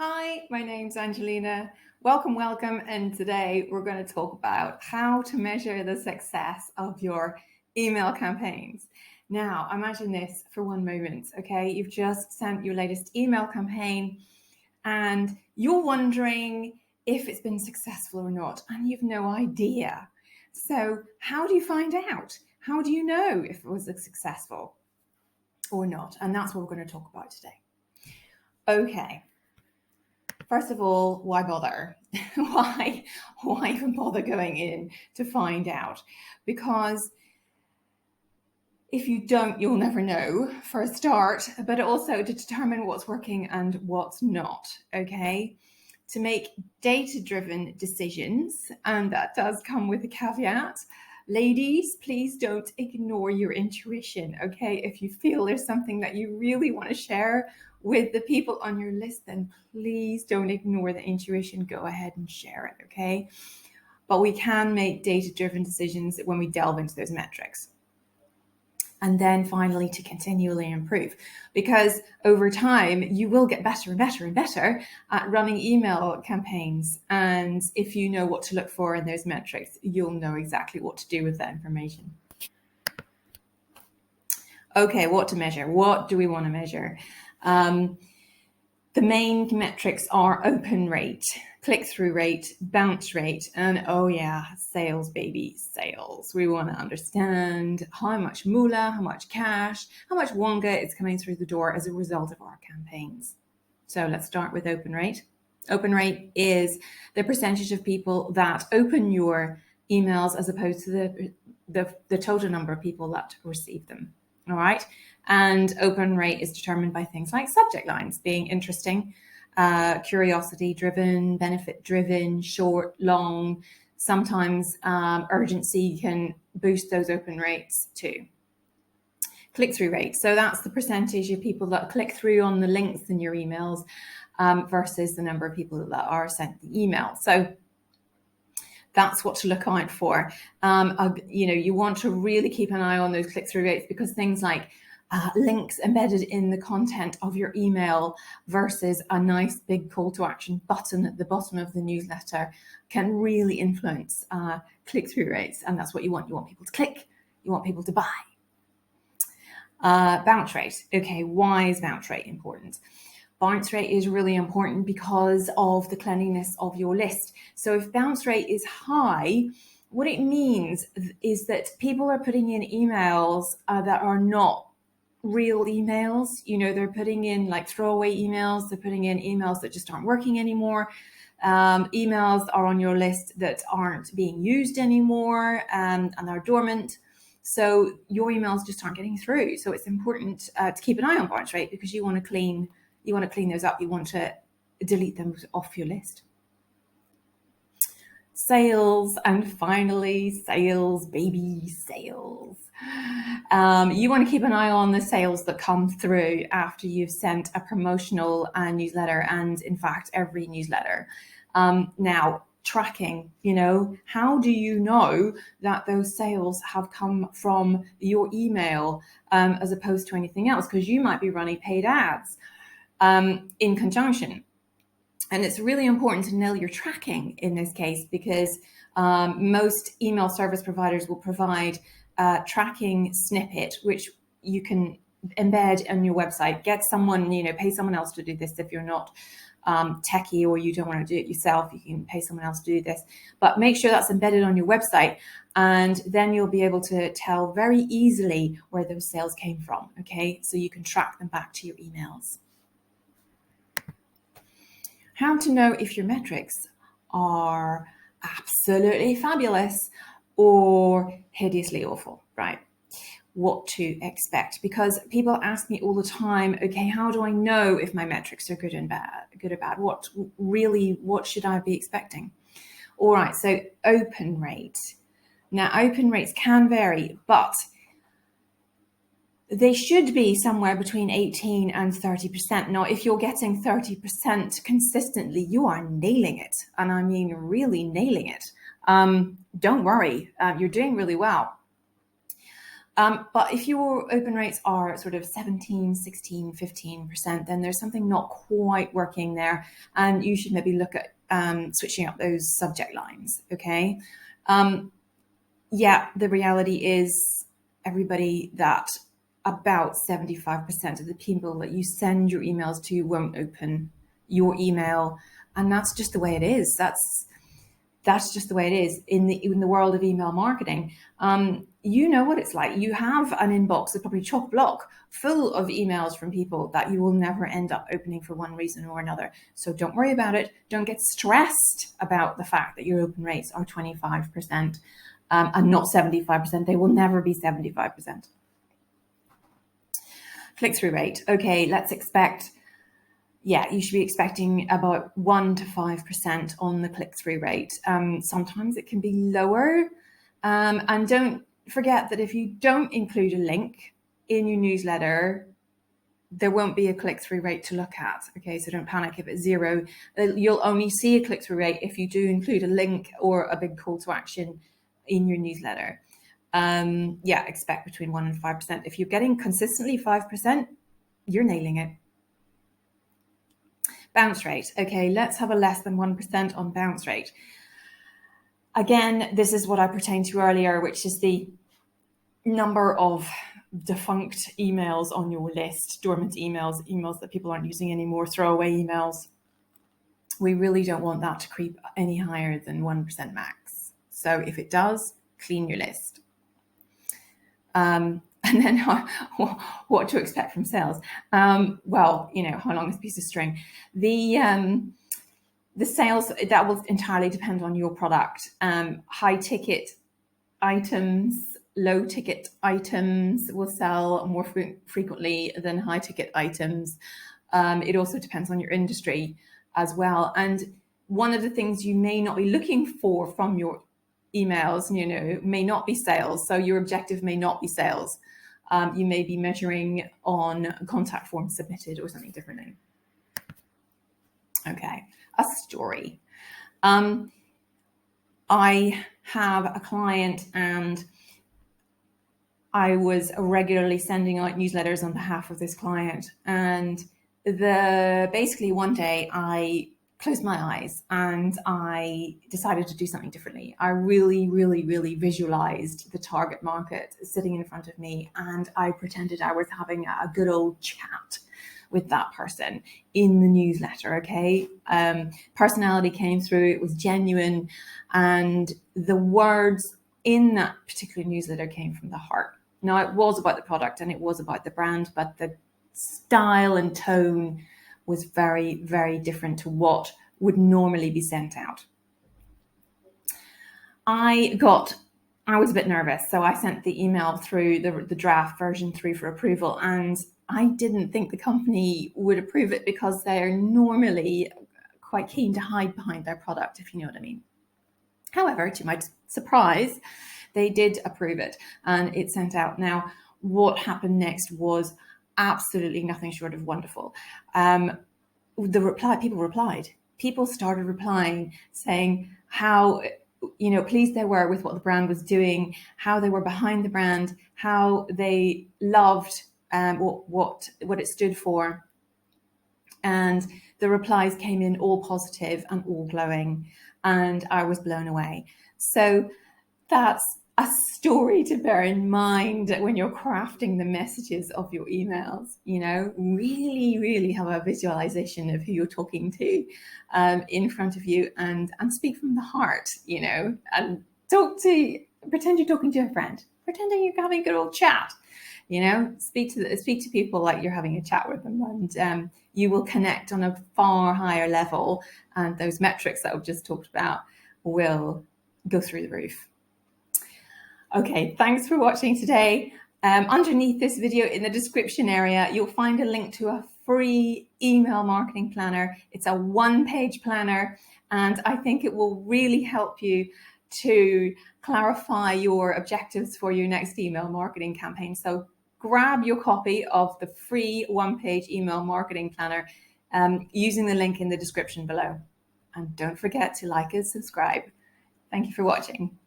Hi, my name's Angelina. Welcome. And today we're going to talk about how to measure the success of your email campaigns. Now, imagine this for one moment, okay? You've just sent your latest email campaign and you're wondering if it's been successful or not, and you've no idea. So, how do you find out? How do you know if it was successful or not? And that's what we're going to talk about today. Okay. First of all, why bother? why even bother going in to find out? Because if you don't, you'll never know, for a start, but also to determine what's working and what's not, okay? To make data-driven decisions, and that does come with a caveat. Ladies, please don't ignore your intuition, okay? If you feel there's something that you really want to share with the people on your list, then please don't ignore the intuition. Go ahead and share it, okay? But we can make data-driven decisions when we delve into those metrics. And then finally, to continually improve, because over time you will get better and better and better at running email campaigns. And if you know what to look for in those metrics, you'll know exactly what to do with that information. Okay, what to measure? What do we want to measure? The main metrics are open rate, click-through rate, bounce rate, and oh yeah, sales, baby, sales. We want to understand how much moolah, how much cash, how much wonga is coming through the door as a result of our campaigns. So let's start with open rate. Open rate is the percentage of people that open your emails as opposed to the total number of people that receive them. All right. And open rate is determined by things like subject lines being interesting, curiosity driven, benefit driven, short, long. Sometimes urgency can boost those open rates too. Click-through rate. So that's the percentage of people that click through on the links in your emails versus the number of people that are sent the email. So that's what to look out for. You want to really keep an eye on those click-through rates, because things like links embedded in the content of your email versus a nice big call to action button at the bottom of the newsletter can really influence click-through rates. And that's what you want. You want people to click. You want people to buy. Bounce rate. Okay, why is bounce rate important? Bounce rate is really important because of the cleanliness of your list. So if bounce rate is high, what it means is that people are putting in emails that are not real emails. They're putting in like throwaway emails. They're putting in emails that just aren't working anymore. Emails are on your list that aren't being used anymore and they're dormant. So your emails just aren't getting through. So it's important to keep an eye on bounce rate, because you want to clean those up. You want to delete them off your list. Sales, and finally, sales, baby, sales. You want to keep an eye on the sales that come through after you've sent a promotional newsletter, and in fact, every newsletter. Now, tracking, how do you know that those sales have come from your email as opposed to anything else? Because you might be running paid ads in conjunction. And it's really important to nail your tracking in this case, because most email service providers will provide a tracking snippet, which you can embed on your website. Get someone, pay someone else to do this if you're not techie or you don't want to do it yourself. You can pay someone else to do this, but make sure that's embedded on your website, and then you'll be able to tell very easily where those sales came from. Okay, so you can track them back to your emails. How to know if your metrics are absolutely fabulous or hideously awful, right? What to expect, because people ask me all the time, okay, how do I know if my metrics are good or bad? What should I be expecting? All right, so open rate. Now, open rates can vary, but they should be somewhere between 18 and 30%. Now, if you're getting 30% consistently, you are nailing it. And I mean, really nailing it. Don't worry, you're doing really well. But if your open rates are sort of 17, 16, 15%, then there's something not quite working there. And you should maybe look at switching up those subject lines, okay? Yeah, the reality is about 75% of the people that you send your emails to won't open your email. And that's just the way it is. That's just the way it is in the world of email marketing. You know what it's like. You have an inbox that's probably chock-block full of emails from people that you will never end up opening for one reason or another. So don't worry about it. Don't get stressed about the fact that your open rates are 25% and not 75%. They will never be 75%. Click-through rate. Okay, let's expect, you should be expecting about 1 to 5% on the click-through rate. Sometimes it can be lower. And don't forget that if you don't include a link in your newsletter, there won't be a click-through rate to look at. Okay, so don't panic if it's 0. You'll only see a click-through rate if you do include a link or a big call to action in your newsletter. Expect between 1 and 5%. If you're getting consistently 5%, you're nailing it. Bounce rate. Okay, let's have a less than 1% on bounce rate. Again, this is what I pertained to earlier, which is the number of defunct emails on your list, dormant emails, emails that people aren't using anymore, throwaway emails. We really don't want that to creep any higher than 1% max. So if it does, clean your list. And then what to expect from sales? Well, how long is a piece of string? The sales, that will entirely depend on your product. High ticket items, low ticket items will sell more frequently than high ticket items. It also depends on your industry as well. And one of the things you may not be looking for from your emails, may not be sales. So your objective may not be sales. You may be measuring on contact forms submitted or something differently. Okay, a story. I have a client and I was regularly sending out newsletters on behalf of this client. And basically one day I closed my eyes and I decided to do something differently. I really, really, really visualized the target market sitting in front of me, and I pretended I was having a good old chat with that person in the newsletter. Okay. Personality came through, it was genuine, and the words in that particular newsletter came from the heart. Now, it was about the product and it was about the brand, but the style and tone was very, very different to what would normally be sent out. I was a bit nervous, so I sent the email through, the draft version through for approval, and I didn't think the company would approve it because they're normally quite keen to hide behind their product, if you know what I mean. However, to my surprise, they did approve it and it sent out. Now, what happened next was absolutely nothing short of wonderful. People started replying, saying how pleased they were with what the brand was doing, how they were behind the brand, how they loved what it stood for. And the replies came in all positive and all glowing, and I was blown away. So that's a story to bear in mind when you're crafting the messages of your emails. Really, really have a visualization of who you're talking to in front of you, and speak from the heart, and pretend you're talking to a friend, pretending you're having a good old chat. Speak to people like you're having a chat with them, and you will connect on a far higher level, and those metrics that I've just talked about will go through the roof. Okay, thanks for watching today. Underneath this video in the description area, you'll find a link to a free email marketing planner. It's a one-page planner, and I think it will really help you to clarify your objectives for your next email marketing campaign. So grab your copy of the free one-page email marketing planner using the link in the description below. And don't forget to like and subscribe. Thank you for watching.